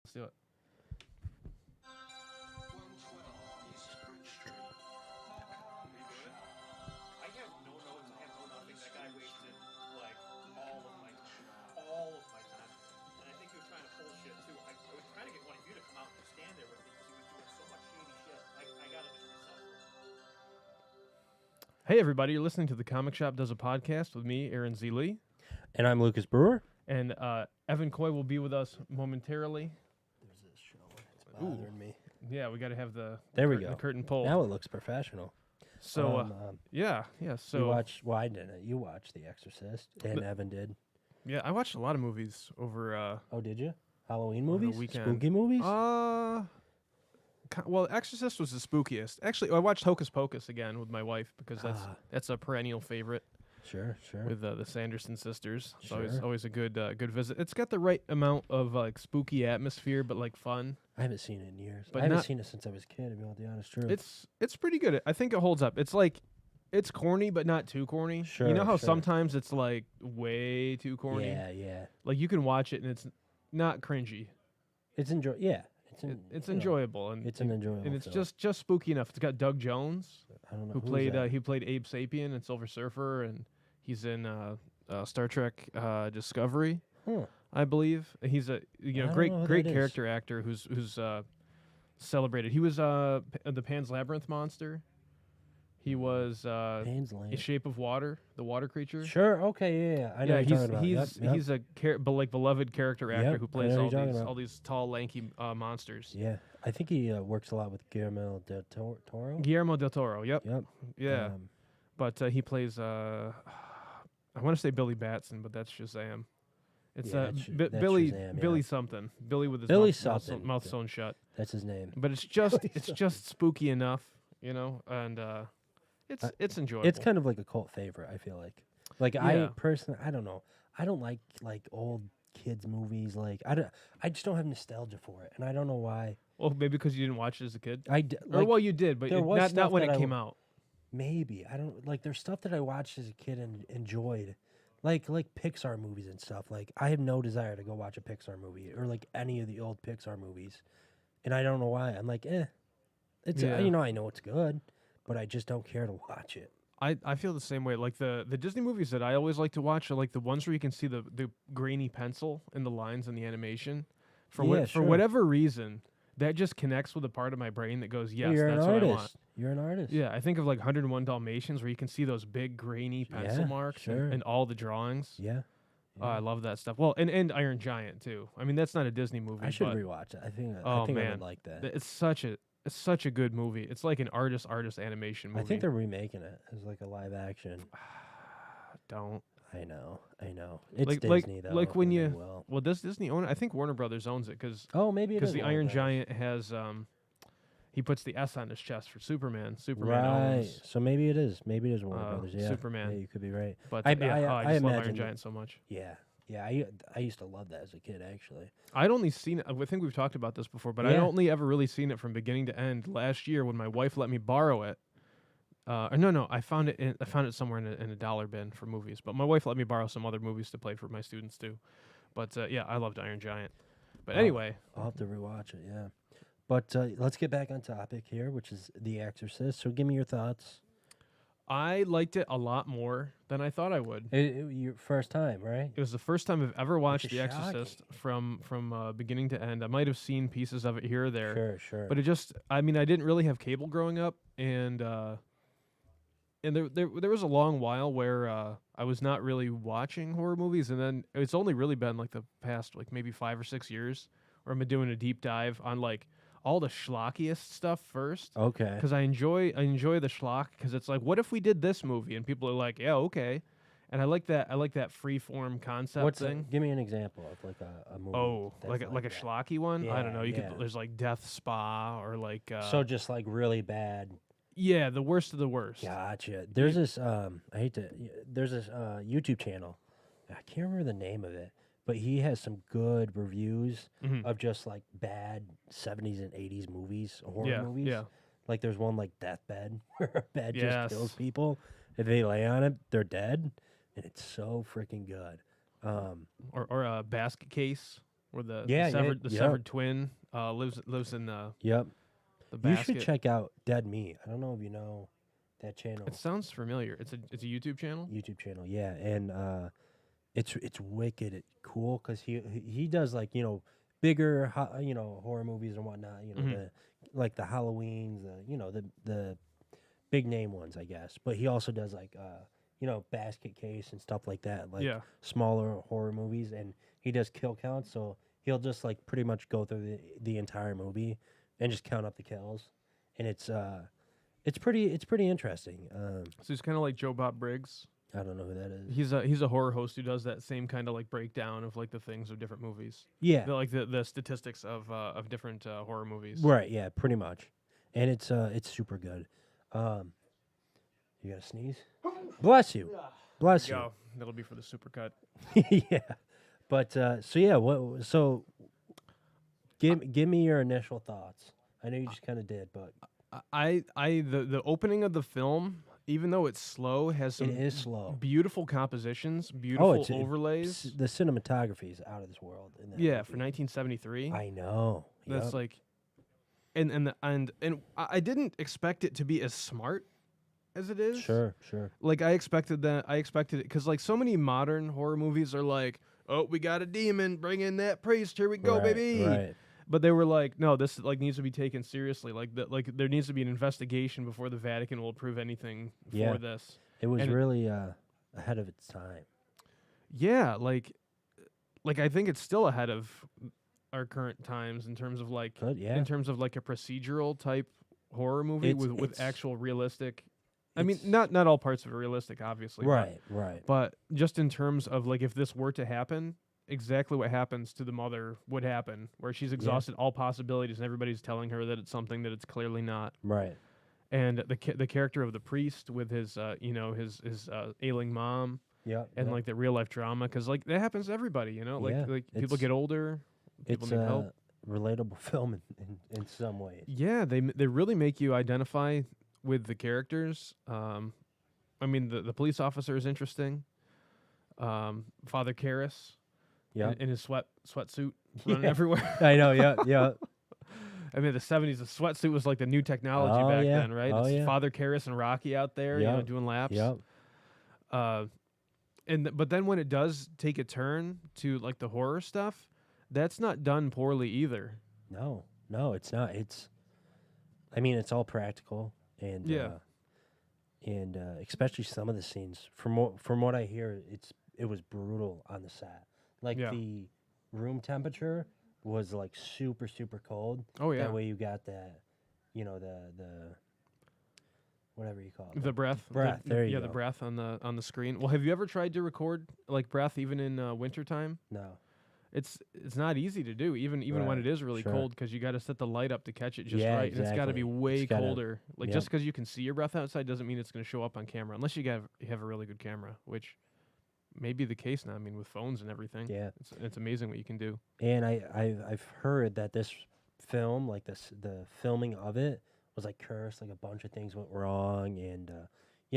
Let's do it. I have no notes. I have no nothing. That guy wasted like all of my time, and I think he was trying to pull shit too. I was trying to get one of you to come out and stand there with me because he was doing so much shady shit. I gotta just reset for him. Hey everybody, you're listening to the Comic Shop Does a Podcast with me, Aaron Z. Lee, And I'm Lucas Brewer. and Evan Coy will be with us momentarily. There's this show. It's bothering me. Yeah, we got to have the There we the go. curtain pulled. Now it looks professional. So yeah. You So watched? Well, I didn't. You watched The Exorcist, and Evan did. yeah, I watched a lot of movies over. Oh, did you? Halloween Over the movies? weekend. Spooky movies? Well, Exorcist was the spookiest. Actually, I watched Hocus Pocus again with my wife because that's a perennial favorite Sure. with the Sanderson sisters. It's Sure. always a good visit. It's got the right amount of like spooky atmosphere, but like fun. I haven't seen it in years. But I haven't not- seen it since I was a kid, to be all the honest truth. It's pretty good. I think it holds up. It's like it's corny, but not too corny. Sure, You know how sure. sometimes it's like way too corny. Yeah. Like you can watch it and it's not cringy. It's yeah. It's enjoyable and It's an enjoyable and it's film. just spooky enough. It's got Doug Jones, I don't know who who's played that? he played Abe Sapien in Silver Surfer, and he's in Star Trek Discovery, I believe. He's a I don't know great who great that is. character actor who's celebrated. He was the Pan's Labyrinth monster. He was Pan's Labyrinth. Shape of Water, the water creature. Sure. Okay. Yeah. I know. Yeah, what you're talking about. he's Yep. a beloved character actor Yep, who I plays know who you're talking about. all these tall, lanky monsters. Yeah. I think he works a lot with Guillermo del Toro. Guillermo del Toro. Yep. Yep. Yeah. But he plays, I want to say Billy Batson, but that's Shazam. It's Yeah, that's Billy Shazam, yeah. Billy something. Billy with his Billy mouth something. mouth sewn shut. That's his name. But it's just spooky enough, and it's enjoyable. It's kind of like a cult favorite, I feel like. Like Yeah. I personally, I don't know. I don't like old kids movies. Like I just don't have nostalgia for it, and I don't know why. well, maybe because you didn't watch it as a kid. Or Well, you did, but there was not stuff when that it I came w- out. maybe I don't like. There's stuff that I watched as a kid and enjoyed, like Pixar movies and stuff. Like I have no desire to go watch a Pixar movie or like any of the old Pixar movies, and I don't know why. I'm like, it's Yeah. I know it's good, but I just don't care to watch it. I feel the same way. Like the Disney movies that I always like to watch are like the ones where you can see the grainy pencil in the lines and the animation. For Yeah, for sure. whatever reason, that just connects with a part of my brain that goes, yes, You're that's an what artist. I want. You're an artist. Yeah, I think of like 101 Dalmatians where you can see those big grainy pencil Yeah, marks sure. and all the drawings. Yeah. Oh, I love that stuff. Well, and Iron Giant too. I mean, that's not a Disney movie. I should but rewatch it. I think Oh, I think I man. would like that. it's such a good movie. It's like an artist animation movie. I think they're remaking it as like a live action. don't. I know. It's Like- Disney though. like when and they you- will. Well, does Disney own it? I think Warner Brothers owns it because Oh, maybe it is the Warner Iron Brothers. Giant has he puts the S on his chest for Superman. Superman Right. owns, So maybe it is. Maybe it is Warner Brothers. Yeah. Superman. Yeah, you could be right. but I I just love Iron imagine that- Giant so much. Yeah. Yeah. I used to love that as a kid actually. I'd only seen it. I think we've talked about this before, but I'd Yeah. only ever really seen it from beginning to end last year when my wife let me borrow it. Or no, I found it. I found it somewhere in a dollar bin for movies. But my wife let me borrow some other movies to play for my students too. But yeah, I loved Iron Giant. But Oh. anyway, I'll have to rewatch it. Yeah. But let's get back on topic here, which is The Exorcist. So give me your thoughts. I liked it a lot more than I thought I would. Your first time, right? It was the first time I've ever watched is The Exorcist from beginning to end. I might have seen pieces of it here or there, Sure. but I didn't really have cable growing up, and there was a long while where I was not really watching horror movies, and then it's only really been like the past like maybe 5 or 6 years where I've been doing a deep dive on like all the schlockiest stuff first. Okay. Because I enjoy the schlock because it's like, what if we did this movie? And people are like, yeah, okay. And I like that free form concept thing. Give me an example of like a movie. Oh, that's like a that. schlocky one? I don't know. You Yeah. could there's like Death Spa or like So just like really bad. yeah, the worst of the worst. Gotcha. There's this there's this YouTube channel. I can't remember the name of it, but he has some good reviews Mhm. of just like bad 70s and 80s movies, horror Yeah, movies. yeah. Like there's one like Deathbed where a bed Yes. just kills people. If they lay on it, they're dead, and it's so freaking good. Or a basket case where the Yeah, severed yeah, the yep. severed twin lives in the Yep. You basket. should check out Dead Meat. I don't know if you know that channel, It sounds familiar. It's a YouTube channel. YouTube channel. Yeah, and it's wicked cool because he does like bigger horror movies and whatnot. Mhm. The like the Halloweens, the big name ones, I guess. But he also does like Basket Case and stuff like that, like Yeah. smaller horror movies, and he does kill counts. So he'll just like pretty much go through the entire movie and just count up the kills, and it's pretty interesting. So he's kind of like Joe Bob Briggs. I don't know who that is. He's a horror host who does that same kind of like breakdown of like the things of different movies. Yeah, The statistics of different horror movies. right. Yeah, pretty much, and it's super good. You gotta sneeze. Bless you. Bless you. Go. That'll be for the supercut. Yeah, but so yeah, give me your initial thoughts. I know you just kind of did, but The opening of the film, even though it's slow, has some it is slow. beautiful compositions, beautiful it's- overlays. The cinematography is out of this world. In that Yeah, movie. for 1973. I know. That's Yep. like, and I didn't expect it to be as smart as it is. Sure. Like I expected it because like so many modern horror movies are like, oh, we got a demon, bring in that priest, here we go, Right, baby. Right. But they were like, no, this like needs to be taken seriously. Like there needs to be an investigation before the Vatican will approve anything Yeah. for this. It was And it- really ahead of its time. Yeah, like I think it's still ahead of our current times in terms of like Good. Yeah. in terms of like a procedural type horror movie with It's- actual realistic. I mean, it's- not all parts of it realistic, obviously. Right. But just in terms of like if this were to happen, exactly what happens to the mother would happen, where she's exhausted all possibilities and everybody's telling her that it's something that it's clearly not. Right. And the character of the priest with his his ailing mom Yep. and yep. like the real life drama, because like that happens to everybody, like Yeah, people it's- get older, people it's need a help. relatable film in some ways. Yeah, they really make you identify with the characters. I mean, the police officer is interesting. Father Karras, Yeah. in his sweatsuit running Yeah. everywhere. I know. Yeah. I mean, the 70s, the sweatsuit was like the new technology Oh, back yeah. then, right? Oh, It's yeah. Father Karras and Rocky out there, Yeah. doing laps. Yep. But then when it does take a turn to like the horror stuff, that's not done poorly either. No, it's not. I mean, it's all practical, and Yeah. Especially some of the scenes. From what I hear, it was brutal on the set. Like Yeah. the room temperature was like super super cold. Oh yeah, That way you got that, the whatever you call it. the breath. breath, there you the go. breath on the screen. Well, have you ever tried to record like breath even in wintertime? No. It's not easy to do, even when Right, it is really sure. cold, because you got to set the light up to catch it just Yeah, right, and it's got to be exactly. way It's gotta- colder. Like yep. just because you can see your breath outside doesn't mean it's going to show up on camera, unless you have a really good camera, which may be the case now. I mean, with phones and everything, Yeah. it's amazing what you can do. And I've heard that this film, like the filming of it, was like cursed. Like a bunch of things went wrong, and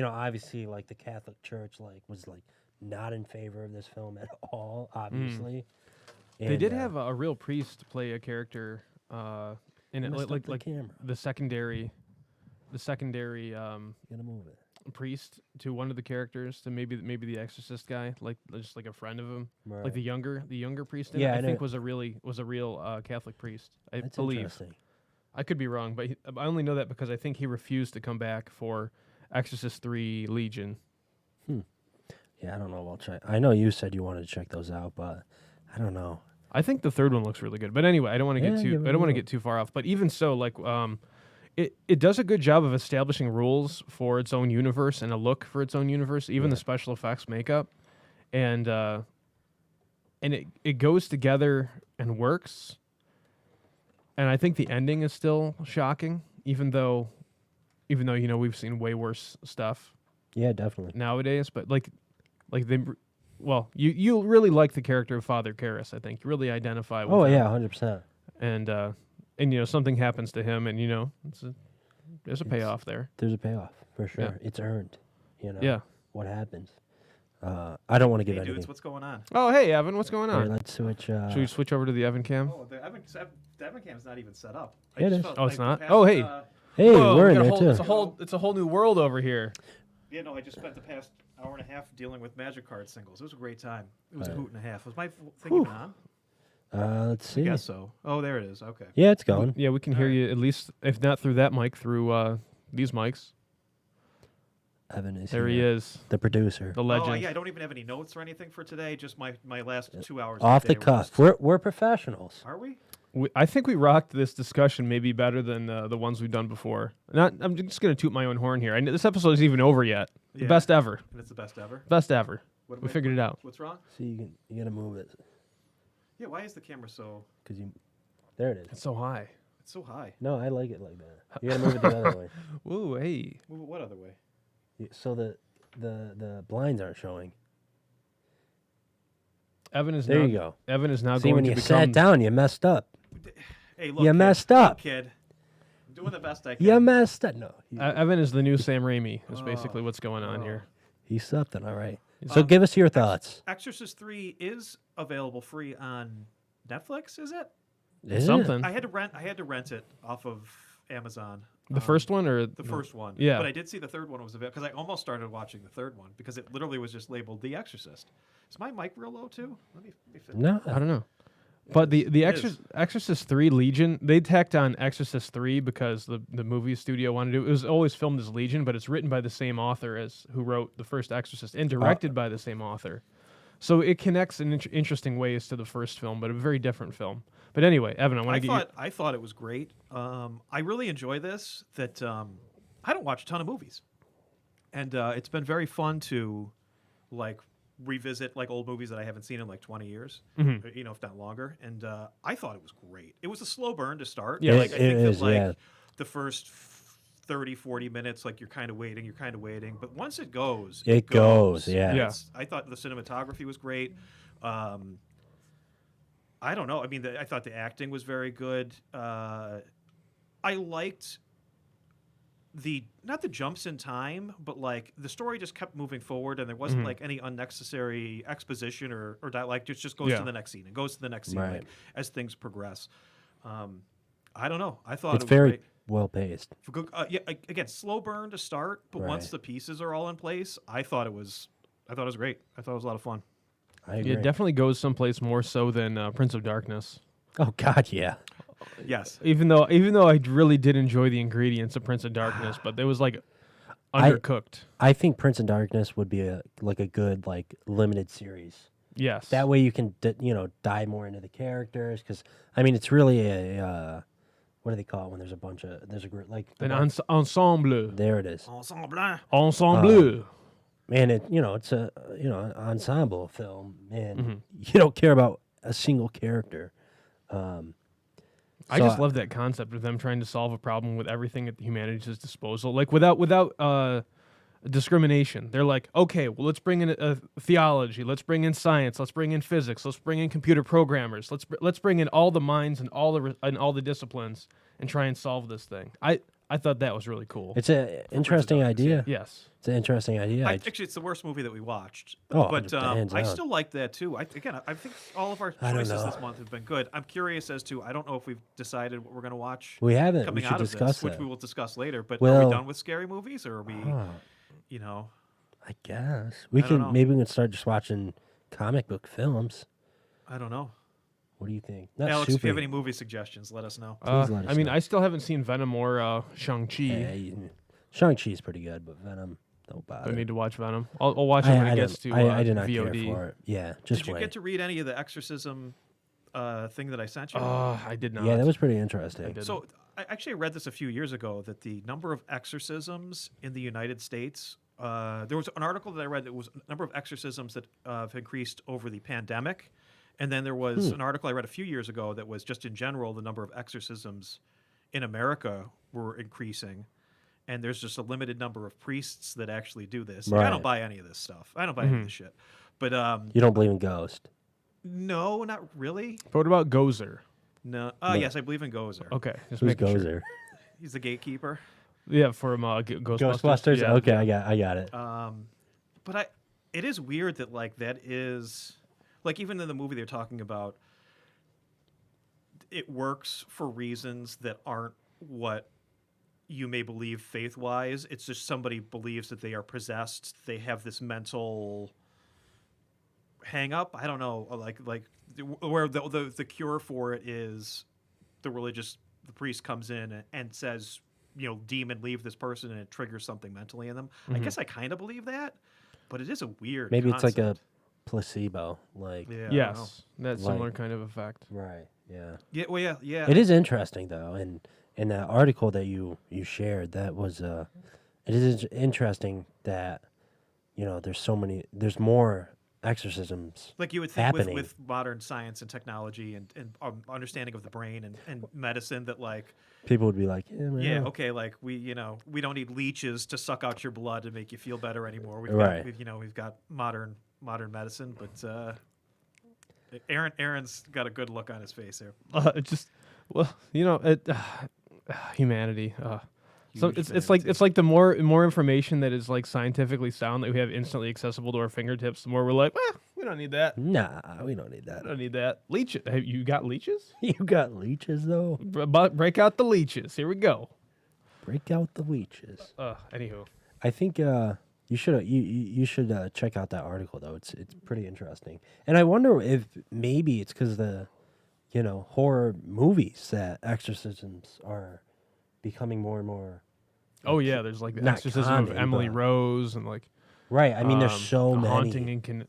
obviously, like the Catholic Church, like was like not in favor of this film at all. Obviously, They And, did have a real priest play a character in it, messed up like the camera. the secondary Gotta move it. priest to one of the characters, to maybe the exorcist guy, like just like a friend of him. Right. Like the younger priest in Yeah, it, I I think know. was a real Catholic priest. I That's believe. interesting. I could be wrong, but I only know that because I think he refused to come back for Exorcist 3 Legion. Yeah, I don't know. I'll check. I know you said you wanted to check those out, but I don't know. I think the third one looks really good. But anyway, I don't want to Yeah, get give it I a don't want to go. get too far off. But even so, like it does a good job of establishing rules for its own universe and a look for its own universe, even Yeah. the special effects makeup. And it goes together and works. And I think the ending is still shocking, even though we've seen way worse stuff Yeah, definitely. nowadays. But you really like the character of Father Karras. I think you really identify with Oh him. yeah, 100%. And something happens to him, and there's a It's- payoff there. There's a payoff for sure. Yeah. It's earned. Yeah, What happens. I don't want to give Hey anything. dudes, what's going on? Oh, hey, Evan, what's going Here, on? let's switch. Should we switch over to the Evan cam? Oh, the Evan cam's not even set up. Yeah, it is. Oh, it's not? Oh, hey. Hey, Whoa, we're we in got a there whole, too. it's a whole new world over here. Yeah, no, I just spent the past hour and a half dealing with Magic card singles. It was a great time. It was a Right. hoot and a half. Was my thing even on? Let's I see. guess so. Oh, there it is. Okay. Yeah, it's going. Yeah, we can hear you at least, if not through that mic, through these mics. Evan is There he here. is, The producer. the legend. Oh, yeah, I don't even have any notes or anything for today. Just my last 2 hours. Off of the day cuff. roast. We're professionals. Are we? I think we rocked this discussion maybe better than the ones we've done before. I'm just gonna toot my own horn here. This episode isn't even over yet. The Yeah. best ever. And it's the best ever. Best ever. What We am I- figured it out. What's wrong? See, you gotta move it Yeah. Why is the camera so? because you. There it is. It's so high. It's so high. No, I like it like that. You gotta move it the other way. Whoa, hey. Move it what other way? So the blinds aren't showing. Evan is There now. you go. Evan is now See, going when to you become. sat down, you messed up. Hey, look. You kid. messed Look, up. kid. I'm doing the best I can. You messed up. No, Evan is the new Sam Raimi. Is basically Oh. what's going on here. he's something. All right. So give us your thoughts. Exorcist 3 is available free on Netflix. Is it? Is it? Something. I had to rent it off of Amazon. The first one or The first one. Yeah. But I did see the third one was available because I almost started watching the third one because it literally was just labeled The Exorcist. Is my mic real low too? Let me fit. No. I don't know. But the It is. Exorcist 3 Legion, they tacked on Exorcist 3 because the movie studio wanted to. It was always filmed as Legion, but it's written by the same author as who wrote the first Exorcist and directed by the same author. So it connects in interesting ways to the first film, but a very different film. But anyway, Evan, I want to get you. I thought it was great. I really enjoy this. That I don't watch a ton of movies, and it's been very fun to like revisit like old movies that I haven't seen in like 20 years, you know, if not longer. And I thought it was great. It was a slow burn to start. Yeah, like, I it think is, that like yeah. the first 30, 40 minutes, like you're kind of waiting. But once it goes, It goes, yeah. Yeah. I thought the cinematography was great. I don't know. I mean, I thought the acting was very good. I liked not the jumps in time, but like the story just kept moving forward, and there wasn't like any unnecessary exposition or dialogue. It just goes Yeah. to the next scene and goes to the next scene Right. like, as things progress. I don't know. I thought It's it was very great. well paced. For good, yeah, again, slow burn to start, but once Right. the pieces are all in place, I thought it was great. I thought it was a lot of fun. I agree. It definitely goes someplace more so than Prince of Darkness. Oh God, yeah. Yes. Even though I really did enjoy the ingredients of Prince of Darkness, but it was like undercooked. I think Prince of Darkness would be a good like limited series. Yes. That way you can dive more into the characters because I mean it's really a what do they call it when there's a group like An ensemble. there it is. Ensemble. Ensemble. Man, it's a an ensemble film, and Mm-hmm. you don't care about a single character. I just love that concept of them trying to solve a problem with everything at humanity's disposal, like without discrimination. They're like, okay, well, let's bring in theology, let's bring in science, let's bring in physics, let's bring in computer programmers, let's bring in all the minds and all the disciplines and try and solve this thing. I thought that was really cool. It's an interesting Darkness, idea. Yes. It's an interesting idea. Actually, it's the worst movie that we watched. Oh, but hands I down. still like that too. I think all of our I don't choices know. this month have been good. I'm curious as to I don't know if we've decided what we're going to watch we haven't. coming We should out of discuss this, which that. we will discuss later. But are Well- we done with scary movies, or are we, you know, I guess we I don't can. know. Maybe we can start just watching comic book films. I don't know. What do you think? Not Alex, if super. you have any movie suggestions, let us know. Please let us I mean, know. I still haven't seen Venom or Shang-Chi. Shang-Chi's pretty good, but Venom, don't I bother. need to watch Venom. I'll watch it when it gets to I did not VOD. care for it. Yeah, just Did you wait. get to read any of the exorcism thing that I sent you? I did not. Yeah, that was pretty interesting. I did. So I actually read this a few years ago that the number of exorcisms in the United States, there was an article that I read that was a number of exorcisms that have increased over the pandemic. And then there was an article I read a few years ago that was just in general, the number of exorcisms in America were increasing. And there's just a limited number of priests that actually do this. Like, I Right. don't buy any of this stuff. I don't buy any of this shit. But You don't believe in ghosts? no, not really. But what about Gozer? No. No. Yes, I believe in Gozer. Okay, just Who's making sure. Gozer? He's the gatekeeper. Yeah, from Ghostbusters. Ghostbusters. Yeah, Okay, yeah. I got it. But it is weird that like that is like even in the movie they're talking about it works for reasons that aren't what you may believe faith wise. It's just somebody believes that they are possessed. They have this mental hang up. I don't know, where the cure for it is the priest comes in and says, demon, leave this person, and it triggers something mentally in them. I guess I kind of believe that, but it is a weird Maybe concept. it's like a placebo, like Yeah, I don't know. Yes, that Like- similar kind of effect. right, yeah. Yeah, well, yeah. It is interesting though, and in that article that you shared, that was it is interesting that there's more exorcisms. Like you would think happening. with modern science and technology and understanding of the brain and medicine that like People would be like, yeah, okay, like we don't need leeches to suck out your blood to make you feel better anymore. Right. We've got modern medicine, but Aaron's got a good look on his face there. Humanity. So Huge it's like the more information that is like scientifically sound that we have instantly accessible to our fingertips, the more we're like, we don't need that. nah, we don't need that. I don't need that. Leeches. Have you got leeches? You got leeches though. Break out the leeches. Here we go. Break out the leeches. Anywho. I think you should check out that article though. It's pretty interesting, and I wonder if maybe it's because the horror movies that exorcisms are becoming more and more. Oh yeah, there's like the Not exorcism common, of Emily but- Rose and like Right. I mean, there's so many. haunting in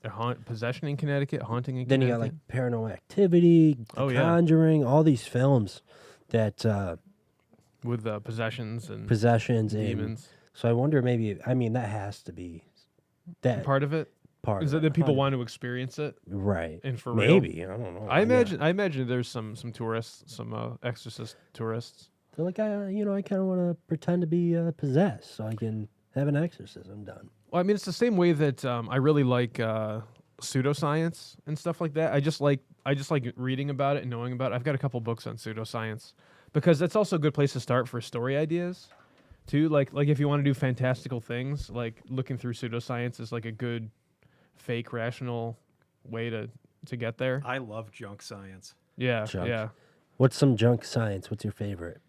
possession in Connecticut, haunting in Then you Connecticut. got like Paranormal Activity, The Oh, yeah. Conjuring, all these films that with possessions and possessions and demons. so I wonder maybe that has to be that Part of it part. is of that it, people 100 want to experience it right. and for real. Maybe I don't know. I Yeah. imagine there's some tourists, some exorcist tourists. They're like, I kind of want to pretend to be possessed so I can have an exorcism done. Well, I mean, it's the same way that I really like pseudoscience and stuff like that. I just like reading about it and knowing about it. I've got a couple books on pseudoscience because that's also a good place to start for story ideas, too. Like if you want to do fantastical things, like looking through pseudoscience is like a good fake rational way to get there. I love junk science. Yeah, Junk. yeah. What's some junk science? What's your favorite?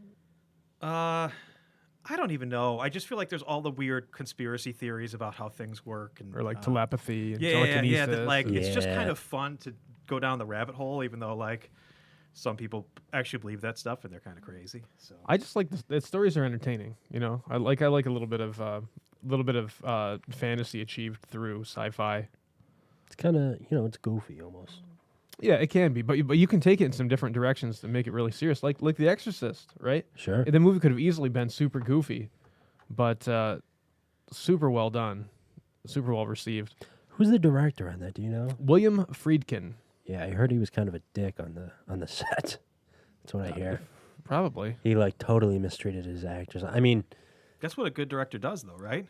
I don't even know. I just feel like there's all the weird conspiracy theories about how things work and Or like telepathy and yeah, telekinesis. that, like it's just kind Yeah. of fun to go down the rabbit hole, even though like some people actually believe that stuff and they're kind of crazy. So I just like the stories are entertaining. I like a little bit of fantasy achieved through sci-fi. It's kind of it's goofy almost. Yeah, it can be, but you can take it in some different directions to make it really serious. Like The Exorcist, right? Sure. The movie could have easily been super goofy, but super well done, super well received. Who's the director on that? Do you know? William Friedkin, Yeah, I heard he was kind of a dick on the set. That's what I hear. probably. He like totally mistreated his actors. I mean, that's what a good director does, though, right?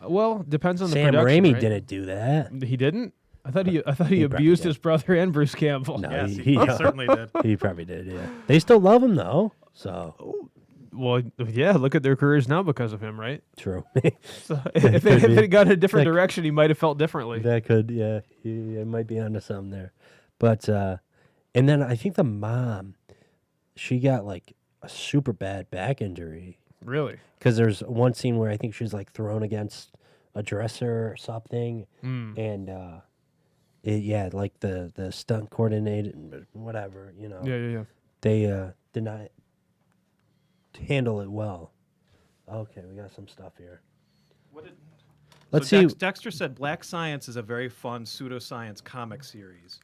Well, depends on the Sam production. Raimi right? didn't do that. He didn't. I thought he He probably abused did. his brother and Bruce Campbell. No, Yes, he certainly did. he probably did. Yeah, they still love him though. So Well, yeah. Look at their careers now because of him, right? true. So if could be. it got a different Like- direction, he might have felt differently. That could, yeah, it might be onto something there. But and then I think the mom, she got like a super bad back injury Really? because there's one scene where I think she's like thrown against a dresser or something, Mm. and like the stunt coordinator, whatever, Yeah. they did not handle it well. Okay, we got some stuff here. What did, Let's so see. Dexter said Black Science is a very fun pseudoscience comic series.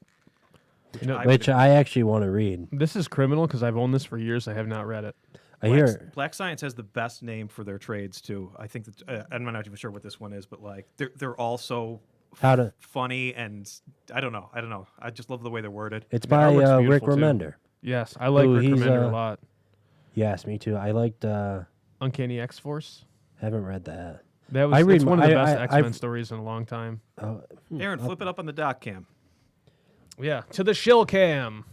Which I actually want to read. This is criminal because I've owned this for years. I have not read it. I hear Black Science has the best name for their trades too. I think that I'm not even sure what this one is, but like they're all so how to. funny and I don't know. I just love the way they're worded. It's The by artwork's Rick beautiful, too. Remender. Yes, I like Ooh, Rick he's, Remender a lot. Yes, me too. I liked. Uncanny X-Force. Haven't read that. That was I read it's one of the I- best I- X-Men I've- stories in a long time. Oh, Aaron, flip it up on the doc cam. Yeah, to the shill cam.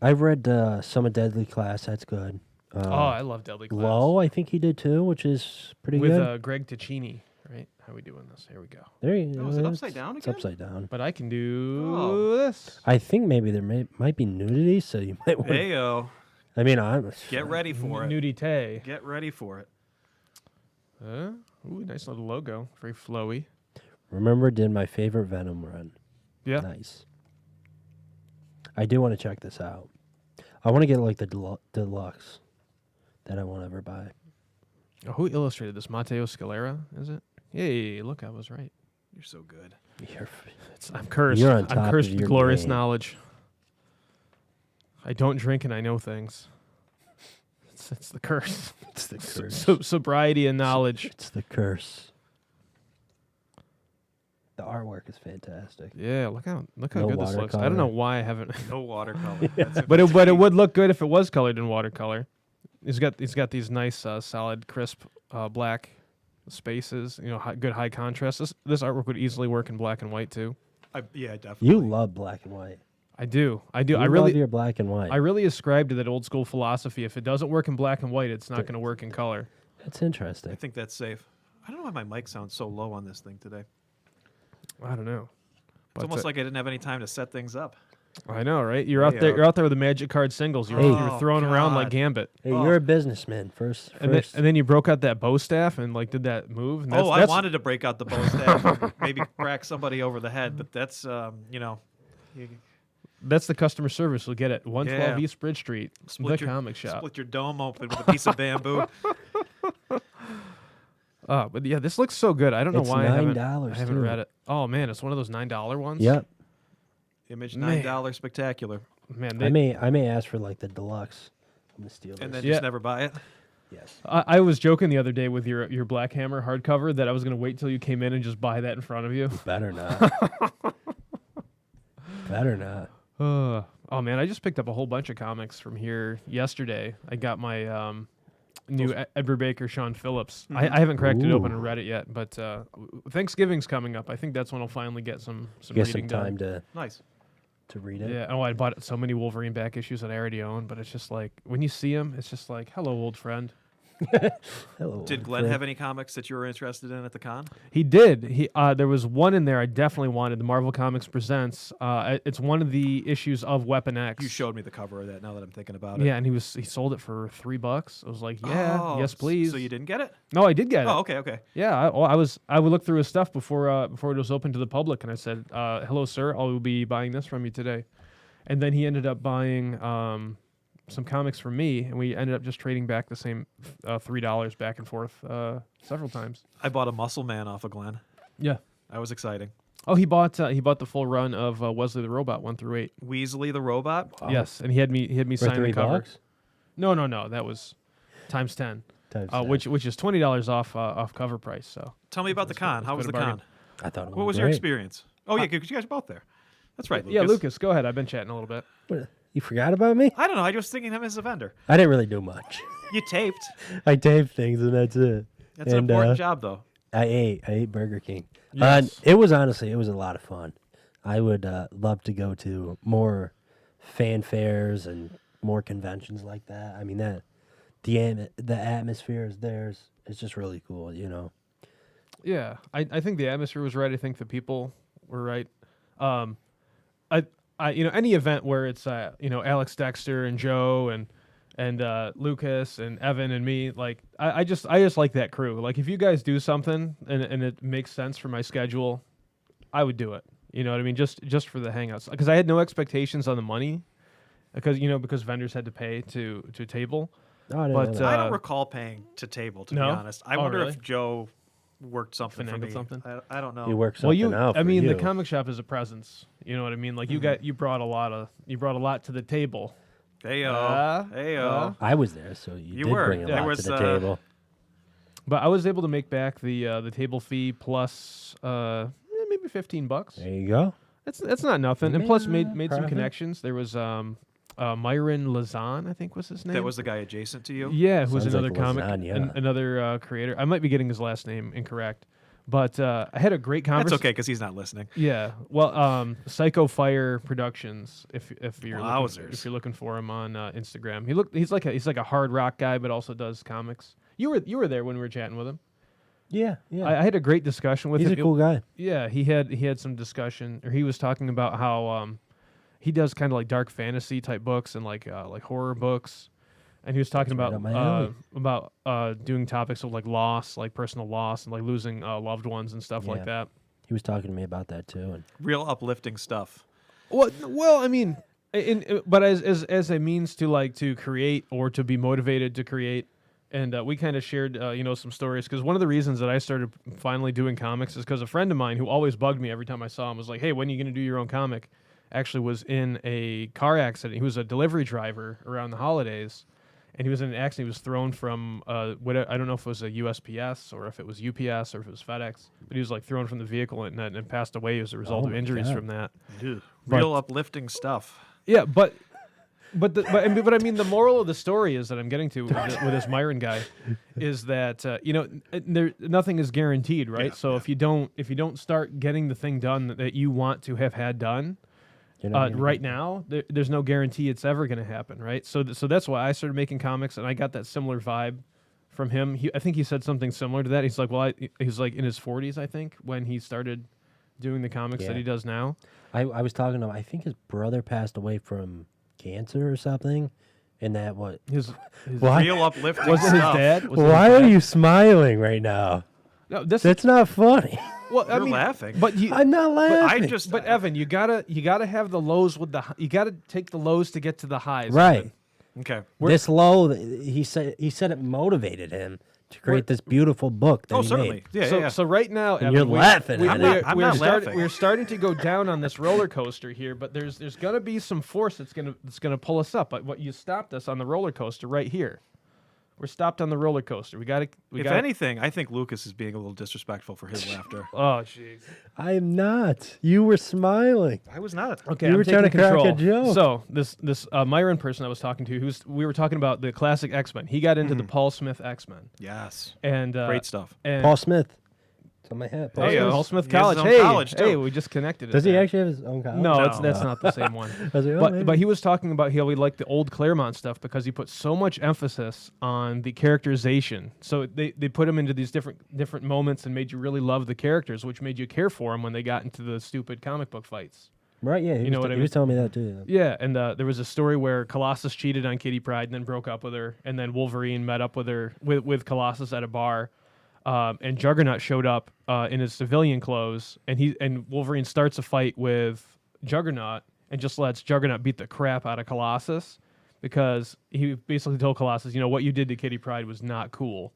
I've read some of Deadly Class. That's good. Oh, I love Deadly Class. Low, I think he did too, which is pretty With good. Greg Ticini, right? How are we doing this? Here we go. There you go. Oh, is it upside down It's again? upside down. But I can do Oh. this. I think maybe there might be nudity, so you might want. Heyo. I mean, I'm. Get ready for it. Nudity. Get ready for it. Ooh, nice little logo. Very flowy. Remember, did my favorite Venom run. Yeah. Nice. I do want to check this out. I want to get like the deluxe that I won't ever buy. Oh, who illustrated this? Matteo Scalera, is it? Yay, look, I was right. You're so good. I'm cursed. You're on top I'm of cursed with your glorious game. knowledge. I don't drink and I know things. It's the curse. It's the curse. Sobriety and knowledge. It's the curse. The artwork is fantastic. Yeah, look how No good this looks. I don't know why I haven't. No watercolor. That's but it would look good if it was colored in watercolor. He's got these nice solid crisp black spaces. You know, good high contrast. This artwork would easily work in black and white too. Yeah, definitely. You love black and white. I do. You I really love your black and white. I really ascribe to that old school philosophy. If it doesn't work in black and white, it's not going to work in color. That's interesting. I think that's safe. I don't know why my mic sounds so low on this thing today. I don't know. It's almost like I didn't have any time to set things up. I know, right? You're out Yeah. there. You're out there with the magic card singles. You're, Hey. you're throwing around like God. Gambit. Hey, Oh. you're a businessman. First. And then you broke out that bow staff and like did that move. And I that's- wanted to break out the bow staff, and maybe crack somebody over the head, but that's you- That's the customer service we'll get at 112 Yeah. East Bridge Street, Split the your- comic shop. split your dome open with a piece of bamboo. But yeah, this looks so good. I don't know It's why I haven't $9 read it. Oh man, it's one of those $9 ones. Yep. Image Man. $9 spectacular, Man, I may ask for like the deluxe. I'm gonna steal and this. then Yeah. just never buy it. Yes. I was joking the other day with your Black Hammer hardcover that I was gonna wait till you came in and just buy that in front of you. Better not. Better not. Oh man, I just picked up a whole bunch of comics from here yesterday. I got my new Edward Baker, Sean Phillips. I haven't cracked it open and Ooh. read it yet, but Thanksgiving's coming up. I think that's when I'll finally get some Get reading some time done. Nice. to read it. Yeah. Oh, I bought so many Wolverine back issues that I already own, but it's just like when you see them, it's just like, hello, old friend. Hello. Did old Glenn friend. have any comics that you were interested in at the con? He did. There was one in there I definitely wanted. The Marvel Comics Presents. It's one of the issues of Weapon X. You showed me the cover of that. Now that I'm thinking about it. Yeah, and he sold it for $3. I was like, yeah, Oh, yes, please. So you didn't get it? No, I did get it. Oh, okay. Yeah, I would look through his stuff before it was open to the public, and I said, "Hello, sir. I will be buying this from you today." And then he ended up buying some comics from me, and we ended up just trading back the same $3 back and forth several times. I bought a Muscle Man off of Glenn. Yeah. That was exciting. Oh, he bought the full run of Wesley the Robot 1 through 8. Weasley the Robot. Yes, and he had me For sign the cover. $3? No, that was times 10, Times which is $20 off cover price. So Tell me about the con. How quite was a the bargain. con? I thought it What was your experience? Oh, yeah, because you guys are both there. That's right, Lucas. yeah, Lucas, go ahead. I've been chatting a little bit. What, you forgot about me? I don't know. I was thinking him as a vendor. I didn't really do much. You taped. I taped things and that's it. That's an And, important job, though. I ate Burger King. Yes. It was honestly, it was a lot of fun. I would love to go to more fanfares and more conventions like that. I mean the atmosphere is theirs. It's just really cool, you know. Yeah, I think the atmosphere was right. I think the people were right. Any event where it's Alex Dexter and Joe and Lucas and Evan and me, like I just like that crew. Like if you guys do something and it makes sense for my schedule, I would do it. You know what I mean? Just for the hangouts, because I had no expectations on the money, because vendors had to pay to table. Oh, I didn't But, know that. I uh, don't recall paying to table, to no? be honest. I Oh, wonder really? if Joe worked something for Finagled me. something? I don't know. He worked Well, something out for the you. comic shop is a presence. You know what I mean? Like you brought a lot to the table. Heyo. Heyo. I was there, so you did were. bring a There lot was, to the table. But I was able to make back the table fee plus maybe $15. There you go. That's not nothing. And plus made some profit. connections. There was Myron Lazan, I think was his name. That was the guy adjacent to you? yeah, who was Sounds another like comic, lasagna. another creator. I might be getting his last name incorrect, but I had a great That's conversation. okay, because he's not listening. Yeah, well, Psycho Fire Productions. If you're Wowzers. looking for him on Instagram, he's like a hard rock guy, but also does comics. You were there when we were chatting with him. Yeah, yeah. I had a great discussion with He's him. a cool guy. Yeah, he had some discussion, or he was talking about how he does kind of like dark fantasy type books and like horror books, and he was talking That's right up my alley. about doing topics of like loss, like personal loss, and like losing loved ones and stuff like Yeah. that. He was talking to me about that too. And Real uplifting stuff. Well, I mean, but as a means to create or to be motivated to create. And we kind of shared, some stories, because one of the reasons that I started finally doing comics is because a friend of mine who always bugged me every time I saw him was like, "Hey, when are you going to do your own comic?" Actually, was in a car accident. He was a delivery driver around the holidays, and he was in an accident. He was thrown from I don't know if it was a USPS or if it was UPS or if it was FedEx, but he was like thrown from the vehicle and passed away as a result Oh of my injuries God. from that. Real uplifting stuff. Yeah, but I mean, the moral of the story is that I'm getting to with this Myron guy is that nothing is guaranteed, right? Yeah, So if you don't start getting the thing done that you want to have had done you're not gonna right get- now, there's no guarantee it's ever going to happen, right? So that's why I started making comics, and I got that similar vibe from him. I think he said something similar to that. He's like, he's like in his 40s, I think, when he started doing the comics that Yeah. he does now. I was talking to him. I think his brother passed away from cancer or something. And that what? His Why? Real uplifting was it his stuff. dad? Was it his Why are dad? you smiling right now? No, this That's not funny. well, I You're mean, laughing. but you. I'm not laughing. I just. But Evan, you gotta have the lows with the. You gotta take the lows to get to the highs. right. Evan. Okay. This low, he said it motivated him to create this beautiful book that Oh, he certainly. made. Yeah, So yeah. so right now, And Evan, you're laughing at it. I'm not laughing. We're starting to go down on this roller coaster here, but there's gonna be some force that's gonna pull us up. But what you stopped us on the roller coaster right here. We're stopped on the roller coaster. If anything, I think Lucas is being a little disrespectful for his laughter. Oh jeez. I am not. You were smiling. I was not. Okay, You I'm were trying to taking crack a control. joke. So this Myron person I was talking to, we were talking about the classic X-Men. He got into the Paul Smith X-Men, Yes. and Great stuff. And Paul Smith. It's on my hat. Paul Hey, Smith. Paul Smith He has his College. own Hey, college, too. hey, we just connected. it Does he there. actually have his own college? No, No. that's not the same one. I was like, oh, maybe. But he was talking about how he liked the old Claremont stuff because he put so much emphasis on the characterization. So they put him into these different moments and made you really love the characters, which made you care for them when they got into the stupid comic book fights. Right, yeah. You know what I He was mean? telling me that too. Yeah, and there was a story where Colossus cheated on Kitty Pryde and then broke up with her, and then Wolverine met up with her with Colossus at a bar, and Juggernaut showed up in his civilian clothes, and Wolverine starts a fight with Juggernaut and just lets Juggernaut beat the crap out of Colossus because he basically told Colossus, what you did to Kitty Pryde was not cool,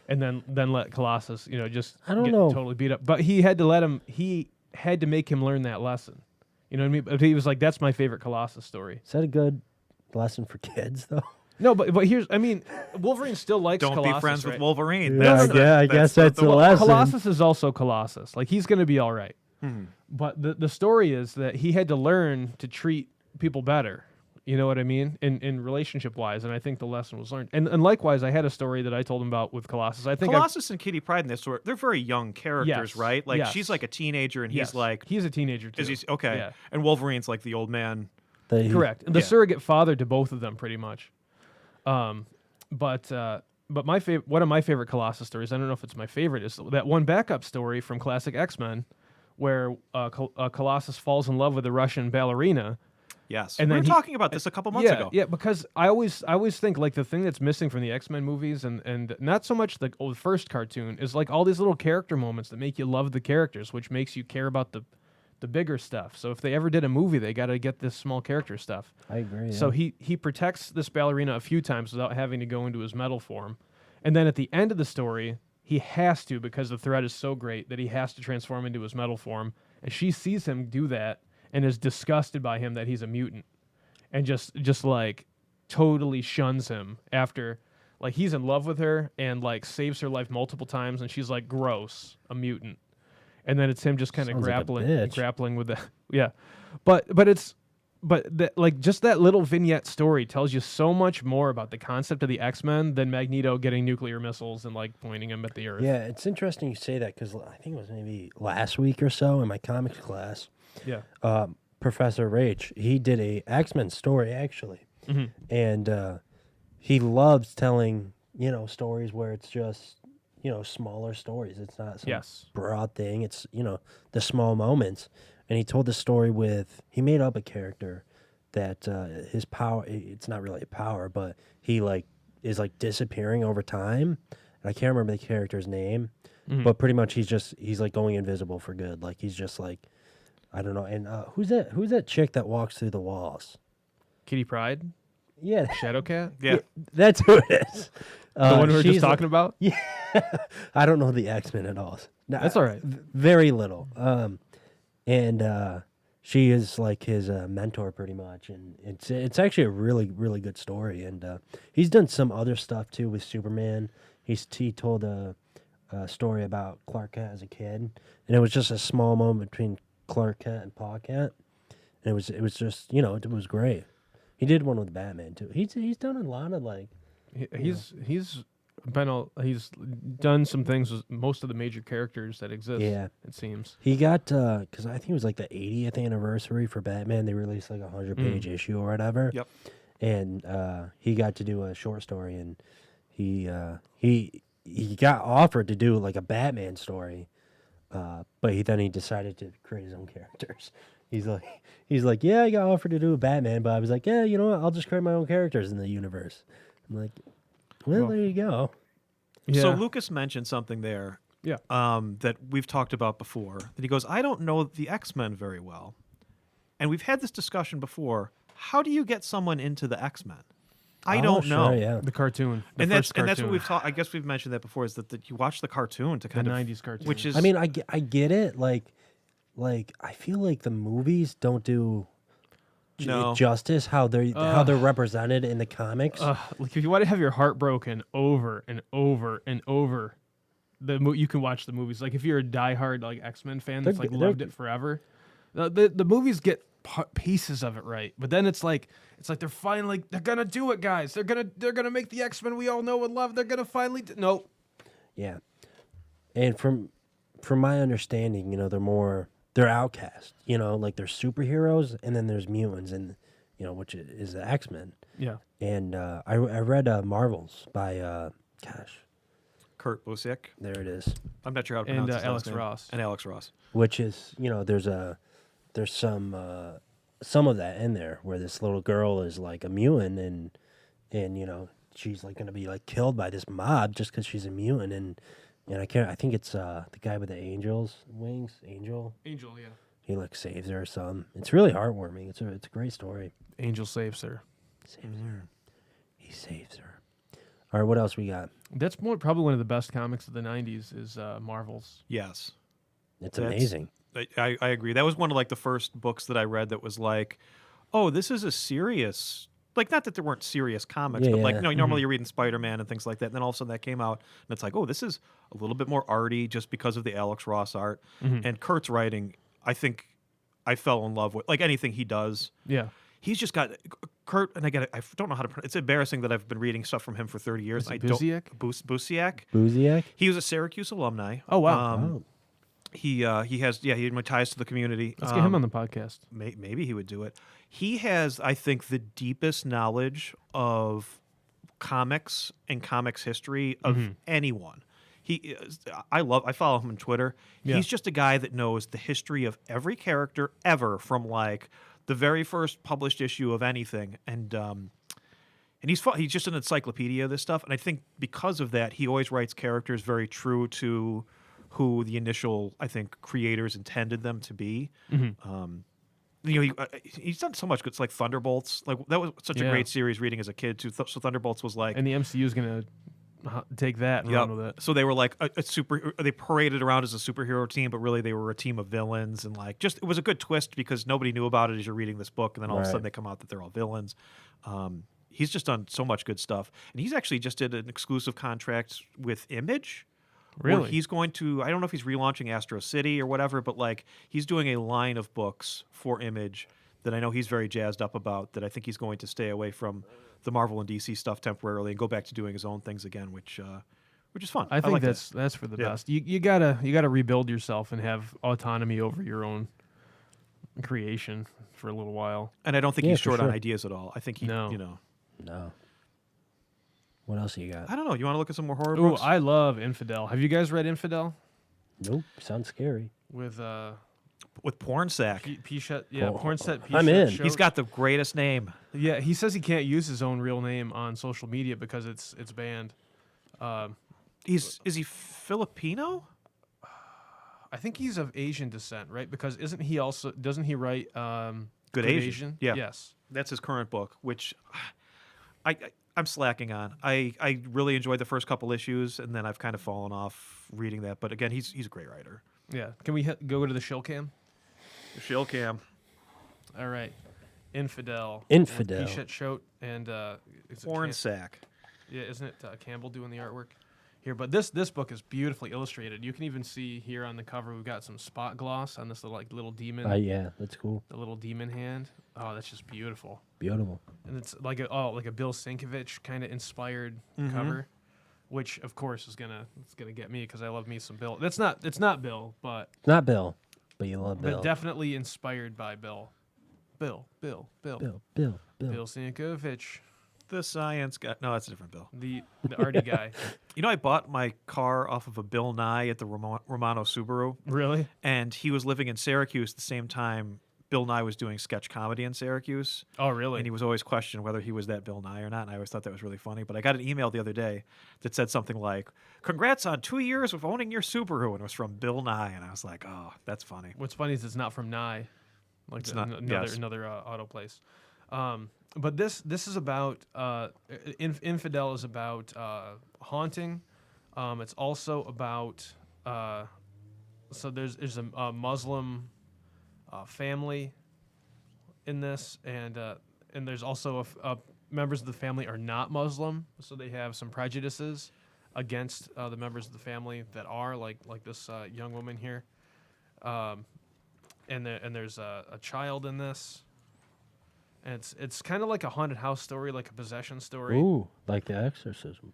and then let Colossus, just I don't get know. totally beat up. But he had to make him learn that lesson. You know what I mean? But he was like, "That's my favorite Colossus story." Is that a good lesson for kids, though? No, but Wolverine still likes Don't Colossus, be friends right? with Wolverine. Yeah, That's I guess that's the a one. lesson. Colossus is also Colossus. Like he's going to be all right. But the story is that he had to learn to treat people better. You know what I mean? In relationship wise, and I think the lesson was learned. And likewise, I had a story that I told him about with Colossus. I think Colossus and Kitty Pryde in this story, they're very young characters, Yes, right? Like yes. she's like a teenager and yes, he's like, he's a teenager too. is he okay? Yeah. And Wolverine's like the old man. Correct. The Yeah. surrogate father to both of them, pretty much. But my favorite, one of my favorite Colossus stories, I don't know if it's my favorite, is that one backup story from classic X-Men, where Colossus falls in love with a Russian ballerina. Yes. And we then were he- talking about this a couple months ago. Yeah, because I always think like the thing that's missing from the X-Men movies and not so much the old first cartoon is like all these little character moments that make you love the characters, which makes you care about the bigger stuff. So if they ever did a movie, they got to get this small character stuff. I agree. So yeah. he protects this ballerina a few times without having to go into his metal form. And then at the end of the story, he has to, because the threat is so great, that he has to transform into his metal form. And she sees him do that and is disgusted by him that he's a mutant. And just like totally shuns him after, like, he's in love with her and like saves her life multiple times, and she's like, gross, a mutant. And then it's him just kind of Sounds like a bitch. grappling with the yeah. But like just that little vignette story tells you so much more about the concept of the X-Men than Magneto getting nuclear missiles and like pointing them at the Earth. Yeah, it's interesting you say that because I think it was maybe last week or so in my comics class. Yeah. Professor Rach, he did a X-Men story actually, Mhm. and he loves telling stories where it's just smaller stories. It's not some Yes. broad thing. It's the small moments. And he told the story he made up a character that his power. It's not really a power, but he is disappearing over time. And I can't remember the character's name, but pretty much he's like going invisible for good. Like he's just like, I don't know. And who's that chick that walks through the walls? Kitty Pryde, Yeah, Shadowcat, Yeah. that's who it is. the one we were just she's talking about. Yeah, I don't know the X-Men at all. No, That's all right. Very little. And she is like his mentor pretty much, and it's actually a really really good story. And he's done some other stuff too with Superman. He told a story about Clark Kent as a kid, and it was just a small moment between Clark Kent and Pa Kent, and it was just it was great. He did one with Batman too. He's done a lot of He's done some things with most of the major characters that exist. Yeah. It seems. He got because I think it was like the 80th anniversary for Batman. They released like a 100-page issue or whatever. Yep. And he got to do a short story, and he got offered to do like a Batman story, but he decided to create his own characters. He's like, yeah, I got offered to do a Batman, but I was like, yeah, you know what? I'll just create my own characters in the universe. I'm like, well, there you go. Yeah. So Lucas mentioned something there Yeah. that we've talked about before. That he goes, I don't know the X-Men very well. And we've had this discussion before. How do you get someone into the X-Men? I don't sure, know. Yeah. The cartoon. The And first that's what cartoon. we've talked. I guess we've mentioned that before. Is that you watch the cartoon to The kind of 90s cartoon. which is I mean, I get it. Like I feel like the movies don't do No. justice how they're represented in the comics. Like if you want to have your heart broken over and over and over, you can watch the movies. Like if you're a diehard like X-Men fan that's They're like g- loved they're- it forever, the movies get pieces of it right, but then it's like they're finally they're gonna do it, guys. They're gonna make the X-Men we all know and love. They're gonna finally nope. Yeah, and from my understanding, they're outcast. Like there's superheroes and then there's mutants, and which is the X-Men. Yeah. And I read Marvels by Kurt Busiek. there it is, I'm not sure how to And, pronounce his last Alex name. Ross. And Alex Ross. which is there's some of that in there where this little girl is like a mutant, and she's like gonna be like killed by this mob just because she's a mutant, and I think it's the guy with the angel's wings, Angel. Angel, yeah. He like saves her or something. It's really heartwarming. It's a great story. Angel saves her. Saves her. He saves her. All right, what else we got? That's probably one of the best comics of the 90s is Marvel's. Yes. It's That's- amazing. I agree. That was one of like the first books that I read that was like, oh, this is a serious, like not that there weren't serious comics, Yeah, but like yeah. normally you're reading Spider-Man and things like that. And then all of a sudden that came out and it's like, oh, this is a little bit more arty just because of the Alex Ross art. And Kurt's writing, I think I fell in love with, like anything he does. Yeah. He's just got Kurt, and I don't know how to pronounce. It's embarrassing that I've been reading stuff from him for 30 years. Is it I don't. Busiek? Busiek. Busiek? He was a Syracuse alumni. Oh, wow. Oh. He has he had ties to the community. Let's get him on the podcast. Maybe he would do it. He has, I think, the deepest knowledge of comics and comics history of anyone. I follow him on Twitter. Yeah. He's just a guy that knows the history of every character ever from like the very first published issue of anything, and he's just an encyclopedia of this stuff. And I think because of that, he always writes characters very true to who the initial, I think, creators intended them to be. He's done so much good. It's like Thunderbolts. Like that was such a Yeah. great series reading as a kid too. So Thunderbolts was like, And the MCU is going to take that and run with it. so they were like a super. They paraded around as a superhero team, but really they were a team of villains. And like, just it was a good twist because nobody knew about it as you're reading this book, and then all of a Right. sudden they come out that they're all villains. He's just done so much good stuff, and he's actually just did an exclusive contract with Image. Where Really? he's going to, I don't know if he's relaunching Astro City or whatever, but like he's doing a line of books for Image that I know he's very jazzed up about, that I think he's going to stay away from the Marvel and DC stuff temporarily and go back to doing his own things again, which is fun. I think like that. that's for the Yeah. best. You gotta rebuild yourself and have autonomy over your own creation for a little while. And I don't think Yeah, he's for short on sure. ideas at all. I think he, No. you know, No. What else you got? I don't know. You want to look at some more horror Ooh, books? I love Infidel. Have you guys read Infidel Nope. Sounds scary. with With Pornsack. Pishet? Yeah, Oh, Pornset. I'm in. He's got the greatest name. Yeah, he says he can't use his own real name on social media because it's banned. Is he Filipino? I think he's of Asian descent, right? Because doesn't he write Good Asian? Yeah. Yes. That's his current book, which I'm slacking on. I really enjoyed the first couple issues, and then I've kind of fallen off reading that. But again, he's a great writer. Yeah. Can we go to the shill cam? Shill Cam. All right. Infidel. Infidel. Pishet Shote and is it Pornsack. Yeah, isn't it Campbell doing the artwork here? But this book is beautifully illustrated. You can even see here on the cover we've got some spot gloss on this little demon. Yeah, that's cool. The little demon hand. Oh, that's just beautiful. Beautiful. And it's like a Bill Sienkiewicz kind of inspired cover, which of course it's gonna get me because I love me some Bill. It's not Bill, but Not Bill, but you love Bill. but definitely inspired by Bill. Bill Sienkiewicz, The science guy. No, that's a different Bill. the arty guy. You know, I bought my car off of a Bill Nye at the Romano Subaru, Really? and he was living in Syracuse the same time Bill Nye was doing sketch comedy in Syracuse. Oh, really? And he was always questioned whether he was that Bill Nye or not. And I always thought that was really funny. But I got an email the other day that said something like, "Congrats on 2 years of owning your Subaru." And it was from Bill Nye. And I was like, oh, that's funny. What's funny is it's not from Nye, like It's not- another auto place. But this is about Infidel is about haunting. It's also about so there's a Muslim family in this, and there's also members of the family are not Muslim, so they have some prejudices against the members of the family that are like this young woman here. And there's a child in this, and it's kind of like a haunted house story, like a possession story. Ooh, like The Exorcism.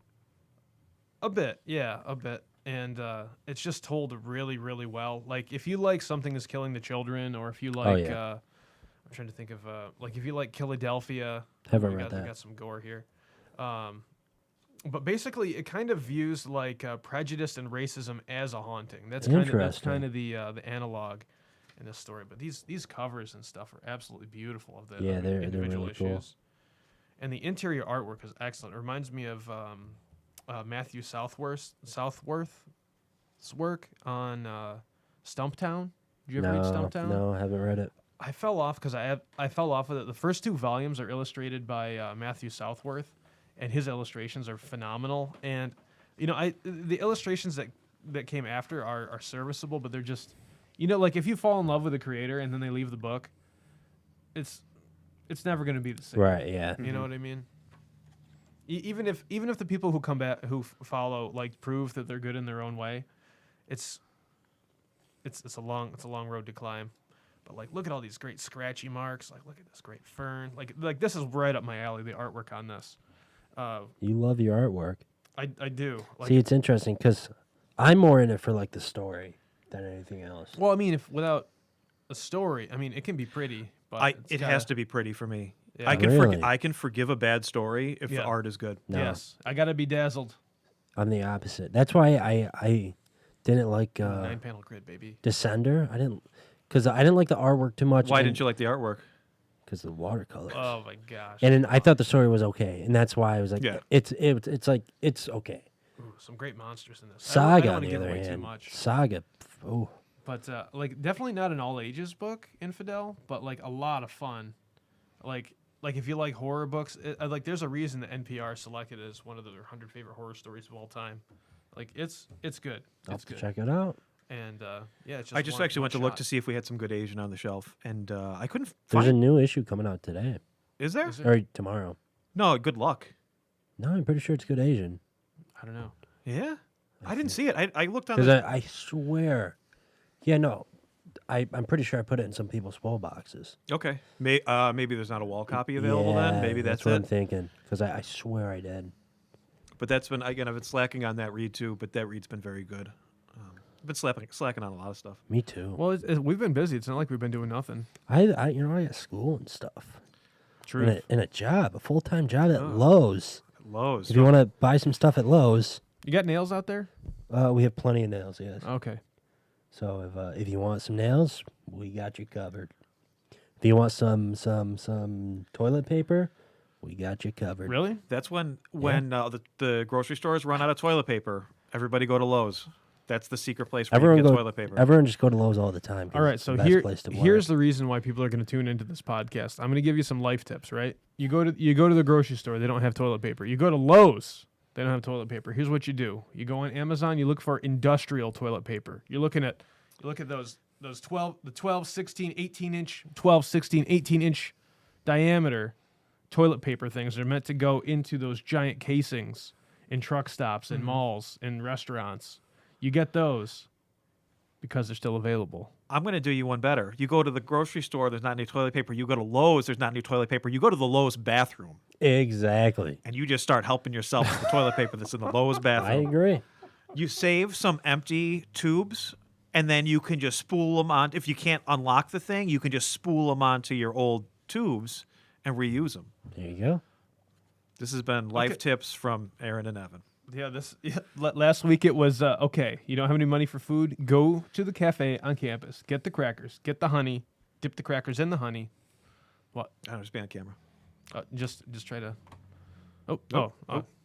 A bit, yeah, a bit. And it's just told really, really well. Like, if you like Something is Killing the Children, or if you like, I'm trying to think of, like, if you like Philadelphia. Haven't we read that. got some gore here. But basically, it kind of views, like, prejudice and racism as a haunting. That's kind of the analog in this story. But these covers and stuff are absolutely beautiful of the they're individual really issues. cool. And the interior artwork is excellent. It reminds me of Matthew Southworth's work on Stumptown. Did you ever read Stumptown? No, I haven't read it. I fell off because I fell off with it. The first 2 volumes are illustrated by Matthew Southworth, and his illustrations are phenomenal. And the illustrations that came after are serviceable, but they're just, like if you fall in love with a creator and then they leave the book, it's never going to be the same. Right, yeah. You know what I mean? Even if the people who come back who follow like prove that they're good in their own way, it's a long road to climb. But like, look at all these great scratchy marks. Like, look at this great fern. Like this is right up my alley. The artwork on this. You love your artwork. I do. Like, See, it's interesting because I'm more in it for like the story than anything else. well, I mean, if without a story, I mean, it can be pretty, but It has to be pretty for me. Yeah. I can Really? I can forgive a bad story if the Yeah. art is good. No. Yes, I gotta be dazzled. I'm the opposite. That's why I didn't like 9-panel grid, baby. Descender. I didn't like the artwork too much. Why didn't you like the artwork? Because the watercolors. Oh my gosh. And then I thought the story was okay, and that's why I was like, Yeah. it's like it's okay. Ooh, some great monsters in this. I Saga don't on wanna the give other away too hand, much. Saga. Oh, But like definitely not an all ages book, Infidel, but like a lot of fun. Like if you like horror books, like there's a reason that NPR selected it as one of their 100 favorite horror stories of all time. Like it's good. I'll It's have to good. check it out. And yeah, it's just I just one- actually one went to look shot. to see if we had some good Asian on the shelf, and I couldn't There's a find. new issue coming out today Is there? Is it? or tomorrow. No. Good luck. No, I'm pretty sure it's Good Asian. I don't know. Yeah. I didn't see it. I looked on. Because The, I swear, yeah, no, I'm pretty sure I put it in some people's wall boxes. okay. Maybe there's not a wall copy available then. Maybe that's what it. I'm thinking. Because I swear I did. But that's been I've been slacking on that read too. But that read's been very good. I've been slacking on a lot of stuff. Me too. Well, we've been busy. It's not like we've been doing nothing. I got school and stuff. True. And a job, a full-time job at Oh. Lowe's. Lowe's. If you want to buy some stuff at Lowe's, You got nails out there? we have plenty of nails. Yes. Okay. So if you want some nails, we got you covered. If you want some toilet paper, we got you covered. Really? That's when the grocery stores run out of toilet paper. Everybody go to Lowe's. That's the secret place where Everyone you can go. get toilet paper. Everyone just go to Lowe's all the time. 'cause All right, it's so the best place to buy here's it. the reason why people are going to tune into this podcast. I'm going to give you some life tips, right? You go to the grocery store, they don't have toilet paper. You go to Lowe's, they don't have toilet paper. Here's what you do. You go on Amazon, you look for industrial toilet paper. You look at those 12, 16, 18 inch diameter toilet paper things. They're meant to go into those giant casings in truck stops, in malls, in restaurants. You get those because they're still available. I'm going to do you one better. You go to the grocery store, there's not any toilet paper. You go to Lowe's, there's not any toilet paper. You go to the Lowe's bathroom, Exactly. and you just start helping yourself with the toilet paper that's in the Lowe's I bathroom. agree. You save some empty tubes, and then you can just spool them on. If you can't unlock the thing, you can just spool them onto your old tubes and reuse them. There you go. This has been Life Okay. Tips from Aaron and Evan. Last week it was okay. You don't have any money for food? Go to the cafe on campus. Get the crackers. Get the honey. Dip the crackers in the honey. What? I don't just be on camera. Just try to. Oh.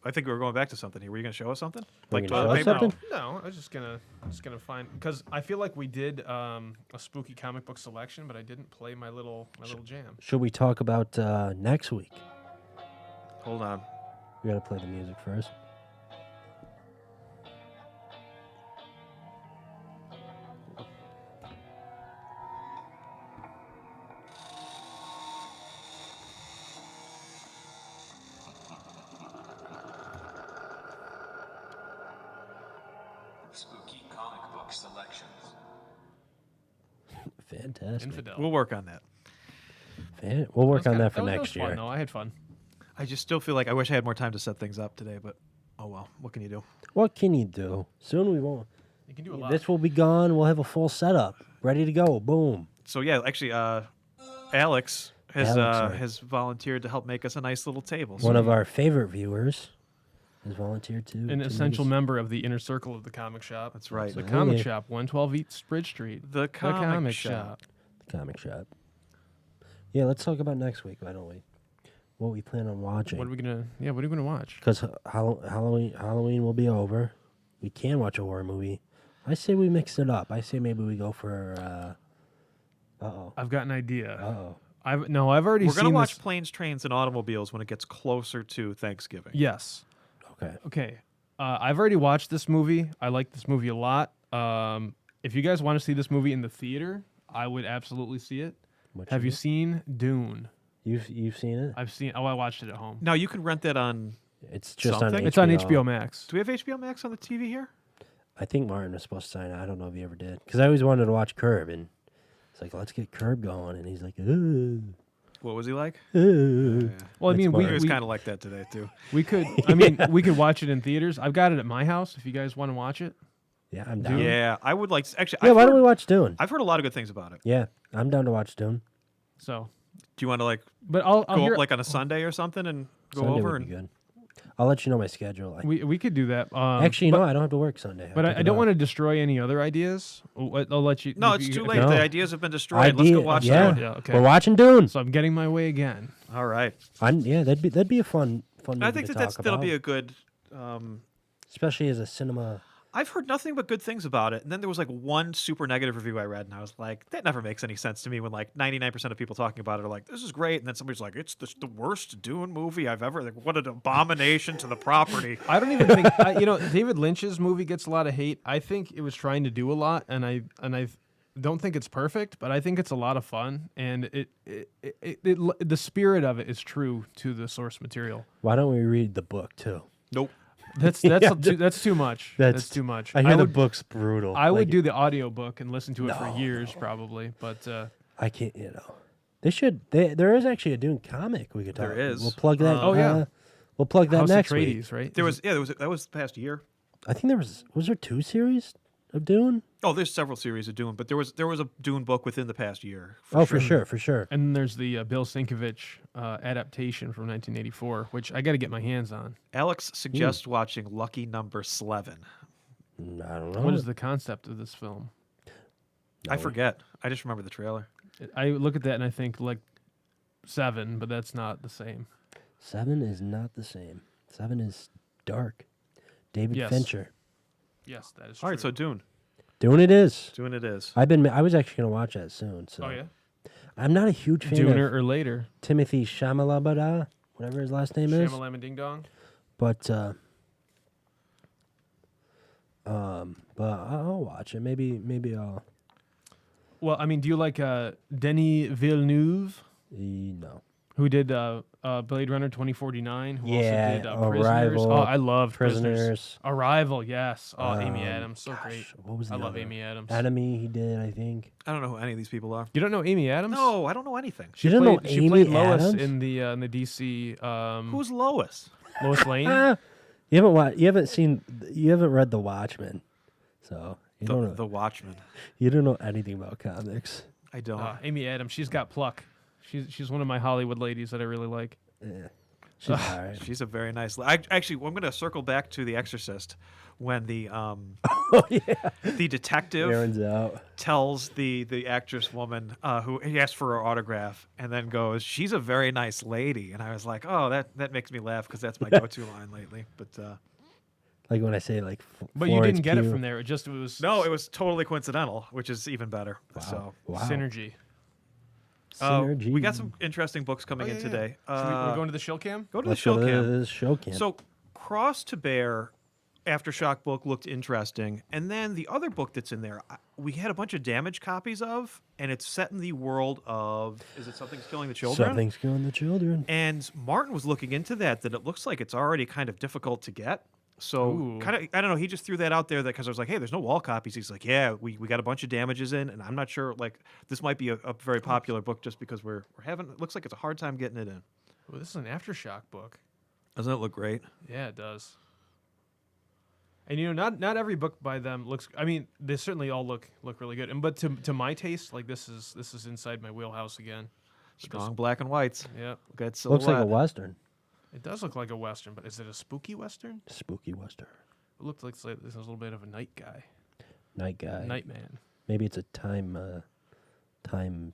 I think we were going back to something here. Were you going to show us something? We're Like gonna toilet show us paper? something? No, I was just gonna find because I feel like we did a spooky comic book selection, but I didn't play my little jam. Should we talk about next week? Hold on. We got to play the music first. Spooky comic book selections. Fantastic. Infidel. We'll work on that. We'll work on kinda- that for was next fun, year. though. I had fun. I just still feel like I wish I had more time to set things up today, but oh well. What can you do? What can you do? Soon we won't. You can do a lot. This will be gone. We'll have a full setup ready to go. Boom. So yeah, actually, Alex has Alex, right. has volunteered to help make us a nice little table. One of our favorite viewers has volunteered to. An to essential make us- member of the inner circle of the comic shop. That's right. The Oh, comic yeah. shop, 112 East Bridge Street. The comic shop. The comic shop. Yeah, let's talk about next week. Why don't we? What we plan on watching? What are we gonna? Yeah, what are we gonna watch? Because Halloween will be over. We can watch a horror movie. I say we mix it up. I say maybe we go for. I've got an idea. Uh-oh. I've already We're seen gonna watch this. Planes, Trains, and Automobiles when it gets closer to Thanksgiving. Yes. Okay. Okay. I've already watched this movie. I like this movie a lot. If you guys want to see this movie in the theater, I would absolutely see it. What Have you is it? seen Dune? You've seen it? I've seen. Oh, I watched it at home. Now you can rent that on. It's just Something? on It's on HBO Max. Do we have HBO Max on the TV here? I think Martin was supposed to sign it. I don't know if he ever did. Because I always wanted to watch Curb, and it's like, let's get Curb going. And he's like, What was he like? Well, I That's mean, Martin. He was we kind of like that today too. we could. I mean, we could watch it in theaters. I've got it at my house. If you guys want to watch it, Yeah, I'm down. Yeah, I would like. Actually, Yeah, I've why heard, don't we watch Dune? I've heard a lot of good things about it. Yeah, I'm down to watch Dune. so. Do you want to like But I'll go hear. up like on a Sunday or something and go Sunday over would and be good. I'll let you know my schedule. we could do that. Actually, no, I don't have to work Sunday. But I don't want to destroy any other ideas. I'll let you. No, if it's you- too if late. you- No. The ideas have been destroyed. Let's go watch yeah. that. Yeah, okay. We're watching Dune. So I'm getting my way again. All right. Yeah, that'd be a fun movie I think to that'll talk be about, a good. especially as a cinema. I've heard nothing but good things about it, and then there was like one super negative review I read, and I was like, that never makes any sense to me. When like 99% of people talking about it are like, this is great, and then somebody's like, it's the worst Dune movie I've ever. Like, what an abomination to the property. I don't even think David Lynch's movie gets a lot of hate. I think it was trying to do a lot, and I don't think it's perfect, but I think it's a lot of fun, and the spirit of it is true to the source material. Why don't we read the book too? Nope. That's too much. That's too much. I hear the would book's brutal. I would Like, do the audiobook and listen to it for No. years probably, but I can't. They should. There is actually a Dune comic we could talk. There is. We'll plug that. Oh, yeah. We'll plug that House next week. Atreides, right? There was that was the past year. I think there was there 2 series? of Dune? Oh, there's several series of Dune, but there was a Dune book within the past year. For sure, for sure. And then there's the Bill Sienkiewicz adaptation from 1984, which I got to get my hands on. Alex suggests watching Lucky Number 11. I don't know. What is the concept of this film? I forget. I just remember the trailer. I look at that and I think like 7, but that's not the same. 7 is not the same. 7 is dark. David Yes. Fincher. Yes, that is true. All right, so Dune. Dune it is. Dune it is. I was actually gonna watch that soon. So Oh yeah, I'm not a huge fan Dooner of or later. Timothy Chalamet, whatever his last name is. Shamalama Ding Dong. But I'll watch it. Maybe I'll. Well, I mean, do you like Denis Villeneuve, No. who did Blade Runner 2049? Who Yeah, also did Prisoners? Arrival, Oh, I love Prisoners. Prisoners. Arrival, yes. Oh, Amy Adams, so Gosh, great. What was I the love other- Amy Adams. Enemy he did, I think. I don't know who any of these people are. You don't know Amy Adams? No, I don't know anything. She You don't know played, she Amy played Lois Adams? in the DC Who's Lois? Lois Lane. You haven't read The Watchmen, so you don't know. The Watchmen. You don't know anything about comics. I don't. Amy Adams, she's got pluck. She's one of my Hollywood ladies that I really like. Yeah, she's all right. She's a very nice. Actually, I'm going to circle back to The Exorcist when the Oh yeah, the detective Aaron's out. tells the actress woman who he asked for her autograph and then goes, "She's a very nice lady," and I was like, "Oh, that makes me laugh because that's my go-to line lately." But Like when I say like. But you Florence didn't get it Pugh. from there. It was no, it was totally coincidental, which is even better. So Wow. synergy. Synergy. we got some interesting books coming in today. We're going to the show cam. Go to Let's the show go to cam. the show camp. So, Cross to Bear Aftershock book looked interesting. And then the other book that's in there, we had a bunch of damaged copies of, and it's set in the world of, is it Something's Killing the Children? Something's killing the children. And Martin was looking into that it looks like it's already kind of difficult to get. So, Ooh. kind of, I don't know, he just threw that out there because I was like, hey, there's no wall copies. He's like, yeah, we got a bunch of damages in, and I'm not sure, like, this might be a very popular book just because we're having, it looks like it's a hard time getting it in. Well, this is an Aftershock book. Doesn't it look great? Yeah, it does. And not every book by them looks. I mean, they certainly all look really good. And but to my taste, like this is inside my wheelhouse again. Strong black and whites. Yeah, Look at silhouette. Looks like a western. it does look like a western, but is it a spooky western? Spooky western. It looked like this is a little bit of a night guy, Night guy. night man. Maybe it's a time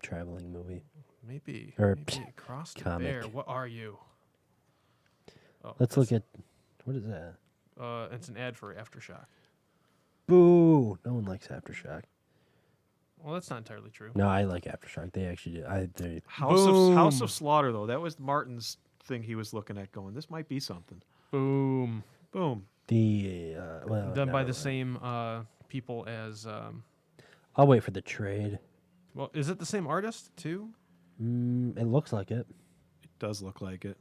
traveling movie. Maybe. Or maybe Cross the comic. Bear. What are you? Oh, Let's look at what is that? It's an ad for Aftershock. Boo! No one likes Aftershock. Well, that's not entirely true. No, I like Aftershock. They actually do. House Boom. of Slaughter, though. That was Martin's thing he was looking at going, this might be something. Boom. Boom. Done by never the mind. same people as. I'll wait for the trade. Well, is it the same artist too? It looks like it. It does look like it.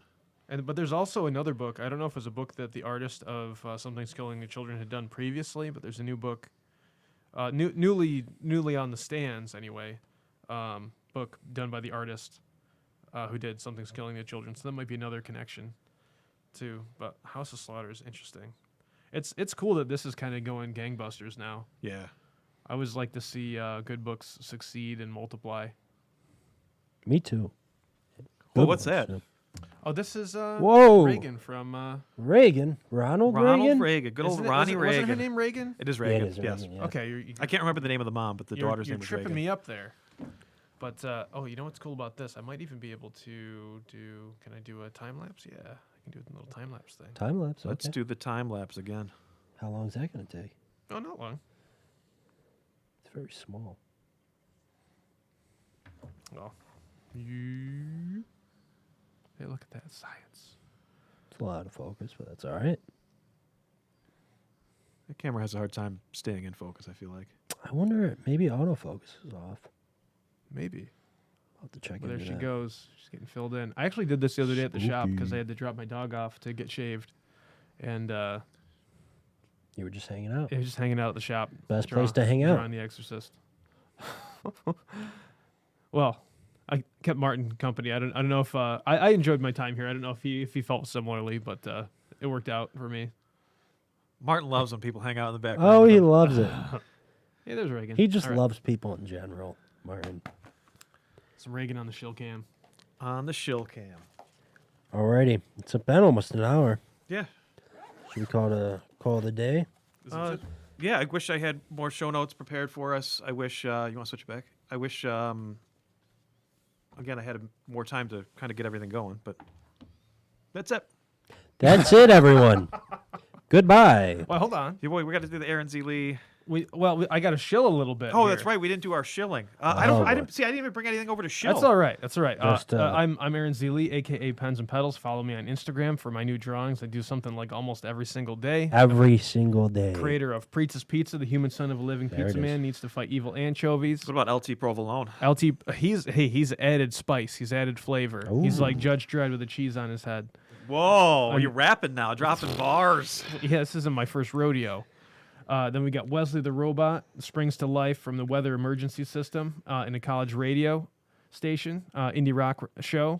But there's also another book. I don't know if it's a book that the artist of Something's Killing the Children had done previously, but there's a new book, newly on the stands anyway, book done by the artist who did Something's Killing the Children. So that might be another connection, too. But House of Slaughter is interesting. It's cool that this is kind of going gangbusters now. Yeah. I always like to see good books succeed and multiply. Me too. Well, Good what's ones, that? yeah. Oh, this is Whoa. Reagan from. Ronald Ronald Reagan. Reagan. Good old Isn't it- Ronnie wasn't Reagan. her name Reagan? It is Yeah, Reagan, it is yes. Reagan, yeah. Okay, you I can't remember the name of the mom, but the daughter's you're name was tripping Reagan. me up there. But you know what's cool about this? I might even be able to do. Can I do a time lapse? Yeah, I can do a little time lapse thing. Time lapse. Let's Okay. do the time lapse again. How long is that going to take? Oh, not long. It's very small. Oh. Hey, look at that science. It's a lot of focus, but that's all right. The camera has a hard time staying in focus, I feel like. I wonder, maybe autofocus is off. Maybe. I'll have to check Well, there into she that. goes. She's getting filled in. I actually did this the other day at the shop because Spooky. I had to drop my dog off to get shaved, and You were just hanging out. it was just hanging out at the shop. Best place to hang out. Drawing The Exorcist. Well, I kept Martin company. I don't know if I enjoyed my time here. I don't know if he felt similarly, but it worked out for me. Martin loves when people hang out in the background. Oh, with he him. loves it. Hey, there's Reagan. He just All right. loves people in general, Martin. Some Reagan on the shill cam. On the shill cam. Alrighty, it's been almost an hour. Yeah. Should we call it a day? Yeah, I wish I had more show notes prepared for us. I wish, you want to switch it back? I wish, again, I had more time to kind of get everything going, but that's it. That's it, everyone. Goodbye. Well, hold on. Yeah, boy, we got to do the Aaron Z. Lee. I got to shill a little bit. Oh, here. that's right. We didn't do our shilling. I Oh, didn't even bring anything over to shill. That's all right. That's all right. Just, I'm Aaron Zeely, aka Pens and Pedals. Follow me on Instagram for my new drawings. I do something like almost every single day. Every single day. Creator of Preet's Pizza, the human son of a living There it pizza is. man, needs to fight evil anchovies. What about LT Provolone? He's added spice. He's added flavor. He's Ooh. like Judge Dredd with the cheese on his head. Whoa, you're rapping now, dropping bars. Yeah, this isn't my first rodeo. Then we got Wesley the Robot, springs to life from the Weather Emergency System in a college radio station, indie rock show,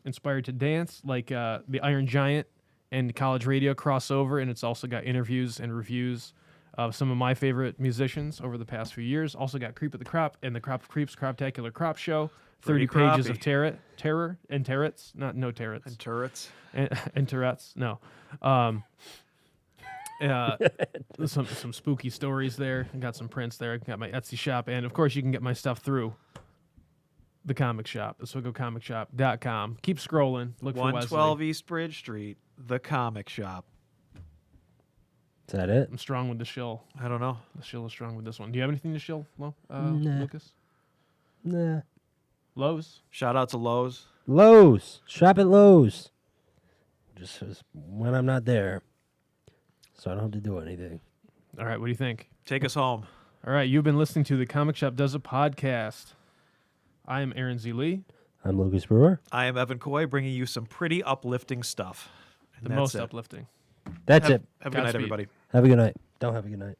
inspired to dance, like the Iron Giant and college radio crossover, and it's also got interviews and reviews of some of my favorite musicians over the past few years. Also got Creep at the Crop and the Crop of Creeps Croptacular Crop Show. 30 Pretty pages of crappy. terror and turrets, no turrets. And turrets. And Tourette's. No. Some spooky stories there. I got some prints there. I got my Etsy shop, and of course you can get my stuff through the comic shop, theSwiggoComicShop.com. Keep scrolling. Look for 112 Wesley. East Bridge Street, the comic shop. Is that it? I'm strong with the shill. I don't know. The shill is strong with this one. Do you have anything to shill, Nah. Lucas? Nah. Lowe's? Shout out to Lowe's. Lowe's. Shop at Lowe's. Just when I'm not there. So I don't have to do anything. All right, what do you think? Take us home. All right, you've been listening to The Comic Shop Does a Podcast. I am Aaron Z. Lee, I'm Lucas Brewer. I am Evan Coy, bringing you some pretty uplifting stuff. And the that's most it. uplifting. That's it. Have a good night, Godspeed. everybody. Have a good night. Don't have a good night.